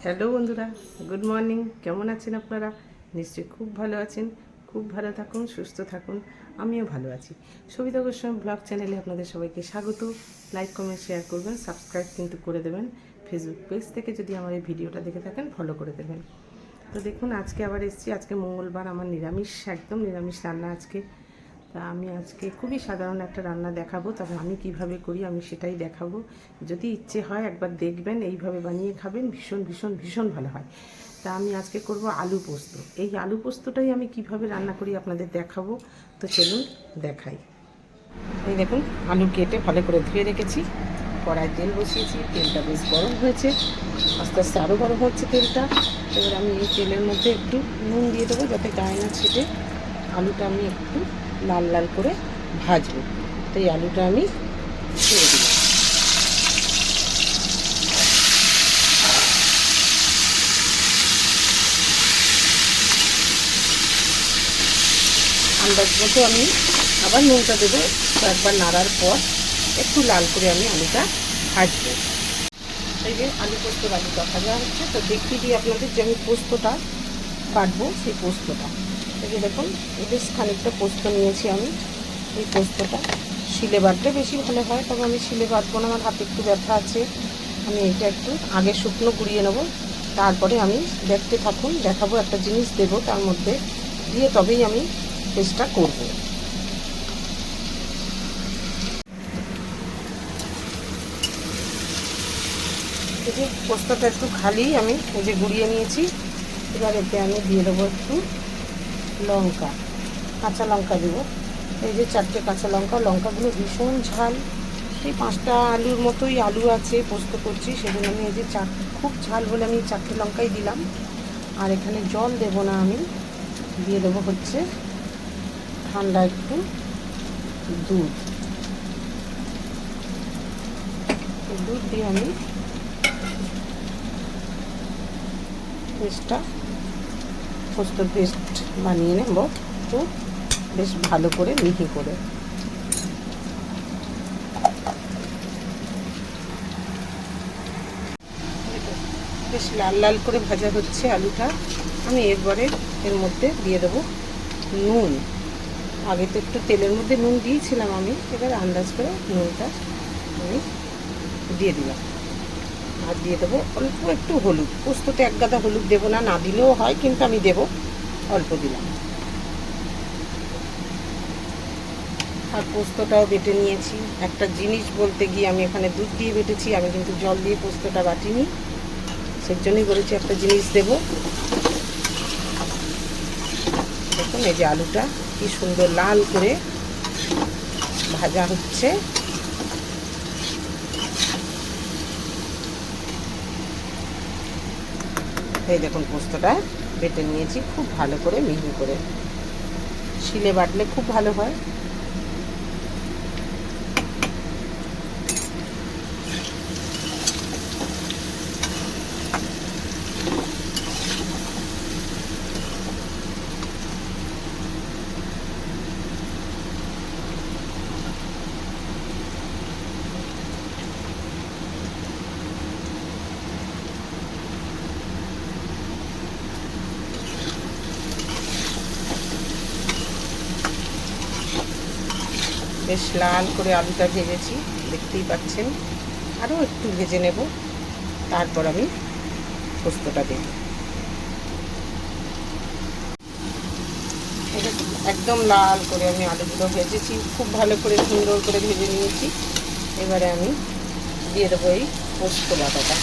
Hello বন্ধুরা, good morning. কেমন আছেন আপনারা? নিশ্চয়ই খুব ভালো আছেন। খুব ভালো থাকুন, সুস্থ থাকুন। আমিও ভালো আছি। সবিতা গোস্বামী ব্লগ চ্যানেলে আপনাদের সবাইকে স্বাগত। লাইক, কমেন্ট, শেয়ার করবেন, সাবস্ক্রাইব কিন্তু করে দেবেন। ফেসবুক পেজ থেকে যদি আমার এই ভিডিওটা দেখে থাকেন ফলো করে দেবেন। তো দেখুন, আজকে আবার এসেছি। আজকে মঙ্গলবার, আমার নিরামিষ, একদম নিরামিষ রান্না আজকে। তা আমি আজকে খুবই সাধারণ একটা রান্না দেখাবো, তবে আমি কিভাবে করি আমি সেটাই দেখাবো। যদি ইচ্ছে হয় একবার দেখবেন, এইভাবে বানিয়ে খাবেন, ভীষণ ভীষণ ভীষণ ভালো হয়। তা আমি আজকে করব আলু পোস্ত। এই আলু পোস্তটাই আমি কিভাবে রান্না করি আপনাদের দেখাবো। তো চলুন দেখাই। এই দেখুন, আলু কেটে ভালো করে ধুয়ে রেখেছি। কড়াই তেল বসিয়েছি, তেলটা বেশ গরম হয়েছে, আস্তে আস্তে আরও গরম হচ্ছে তেলটা। এবার আমি এই তেলের মধ্যে একটু নুন দিয়ে দেবো, যাতে গায়ে না ছিটে। আলুটা আমি একটু লাল লাল করে ভাজবো। তো এই আলুটা আমি ছেড়ে দিলাম। আন্দাজ মতো আমি আবার নুনটা দেবো। একবার নাড়ার পর একটু লাল করে আমি আলুটা ভাজবো। এই যে আলু পোস্তর আলুটা ভাজা হচ্ছে, তো দেখিয়ে দিই আপনাদের যে আমি পোস্তটা বাটবো। সেই পোস্তটা এই যে দেখুন, বেশ খানিকটা পোস্ত নিয়েছি আমি। এই পোস্তটা শিলে বাটলে বেশি ভালো হয়, তবে আমি শিলে বাটবো না, আমার হাতে একটু ব্যথা আছে। আমি এটা একটু আগে শুকনো গুঁড়িয়ে নেব, তারপরে আমি দেখতে থাকুন, দেখাবো। একটা জিনিস দেবো তার মধ্যে দিয়ে, তবেই আমি পেস্টটা করব। এই যে পোস্তটা একটু খালি আমি এই যে গুঁড়িয়ে নিয়েছি। এবার এতে আমি দিয়ে দেবো একটু লঙ্কা, কাঁচা লঙ্কা দেবো। এই যে 4টে কাঁচা লঙ্কা, লঙ্কাগুলো ভীষণ ঝাল। এই 5টা আলুর মতোই আলু আছে, পোস্ত করছি, সেজন্য আমি এই যে খুব ঝাল বলে আমি 4টে লঙ্কাই দিলাম। আর এখানে জল দেব না, আমি দিয়ে দেবো হচ্ছে ঠান্ডা একটু দুধ। দুধ দিয়ে আমি পেস্টটা, পোস্তর পেস্ট বানিয়ে নেব তো বেশ ভালো করে মিহি করে। বেশ লাল লাল করে ভাজা হচ্ছে আলুটা। আমি এরপরে এর মধ্যে দিয়ে দেবো নুন। আগে তো একটু তেলের মধ্যে নুন দিয়েছিলাম আমি, এবার আন্দাজ করে নুনটা আমি দিয়ে দিলাম। আর দিয়ে দেবো অল্প একটু হলুদ। পোস্ততে এক গাদা হলুদ দেবো না, না দিলেও হয়, কিন্তু আমি দেবো, অল্প দিলাম। আর পোস্তটাও বেটে নিয়েছি। একটা জিনিস বলতে গিয়ে আমি এখানে দুধ দিয়ে বেটেছি, আমি কিন্তু জল দিয়ে পোস্তটা বাটিনি, সেই জন্যই বলেছি একটা জিনিস দেবো। দেখুন এই যে আলুটা কি সুন্দর লাল করে ভাজা হচ্ছে। এই দেখুন, পোস্তটা বেটে নিয়েছি খুব ভালো করে মিহি করে। শিলে বাটলে খুব ভালো হয়। বেশ লাল করে আলুটা ভেজেছি, দেখতেই পাচ্ছেন। আরও একটু ভেজে নেব, তারপর আমি পোস্তটা দেব। একদম লাল করে আমি আলুগুলো ভেজেছি, খুব ভালো করে সুন্দর করে ভেজে নিয়েছি। এবারে আমি দিয়ে দেবো এই পোস্ত বাটাটা।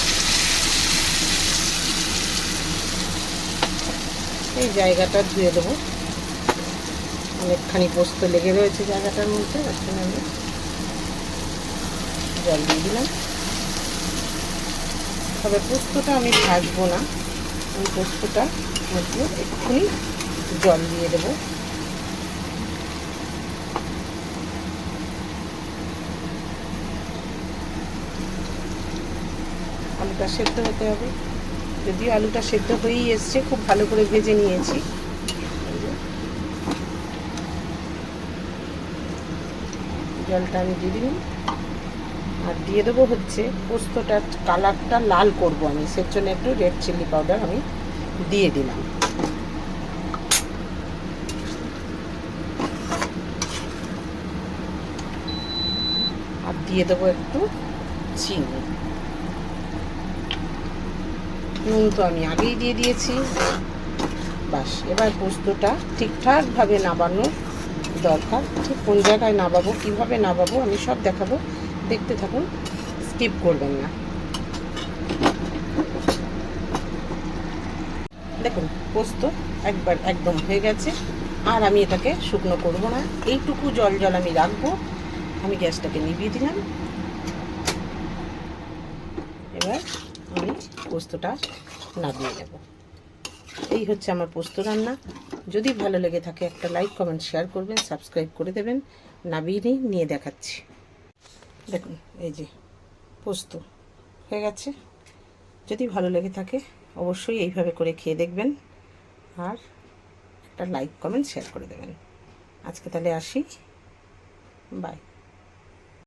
এই জায়গাটা ধুয়ে দেবো, অনেকখানি পোস্ত লেগে রয়েছে জায়গাটার মধ্যে, এখন আমি জল দিয়ে দিলাম। তবে পোস্তটা আমি ভাজবো না, আমি পোস্তটা মধ্যে একটুখানি জল দিয়ে দেবো। আলুটা সেদ্ধ হতে হবে, যদিও আলুটা সেদ্ধ হয়েই এসছে, খুব ভালো করে ভেজে নিয়েছি। জলটা আমি দিয়ে দিলাম, আর দিয়ে দেবো হচ্ছে পোস্তটার কালারটা লাল করব আমি, সের জন্য একটু রেড চিলি পাউডার আমি দিয়ে দিলাম। আর দিয়ে দেবো একটু চিনি, নুন তো আমি আগেই দিয়ে দিয়েছি। বাস, এবার পোস্তটা ঠিকঠাকভাবে নাবানো দরকার। ঠিক কোন জায়গায় নাবাবো, কীভাবে নাবাবো আমি সব দেখাবো, দেখতে থাকুন, স্কিপ করবেন না। দেখুন পোস্ত একদম হয়ে গেছে। আর আমি এটাকে শুকনো করব না, এইটুকু জল আমি রাখবো। আমি গ্যাসটাকে নিভিয়ে দিলাম। এবার আমি পোস্তটা নামিয়ে নেব। এই হচ্ছে আমার পোস্ত রান্না। যদি ভালো লেগে থাকে একটা লাইক কমেন্ট শেয়ার করবেন, সাবস্ক্রাইব করে দেবেন। নামিয়ে নিয়ে দেখাচ্ছি। দেখুন এই যে পোস্ত হয়ে গেছে। যদি ভালো লেগে থাকে অবশ্যই এইভাবে করে খেয়ে দেখবেন, আর একটা লাইক কমেন্ট শেয়ার করে দেবেন। আজকে তাহলে আসি, বাই।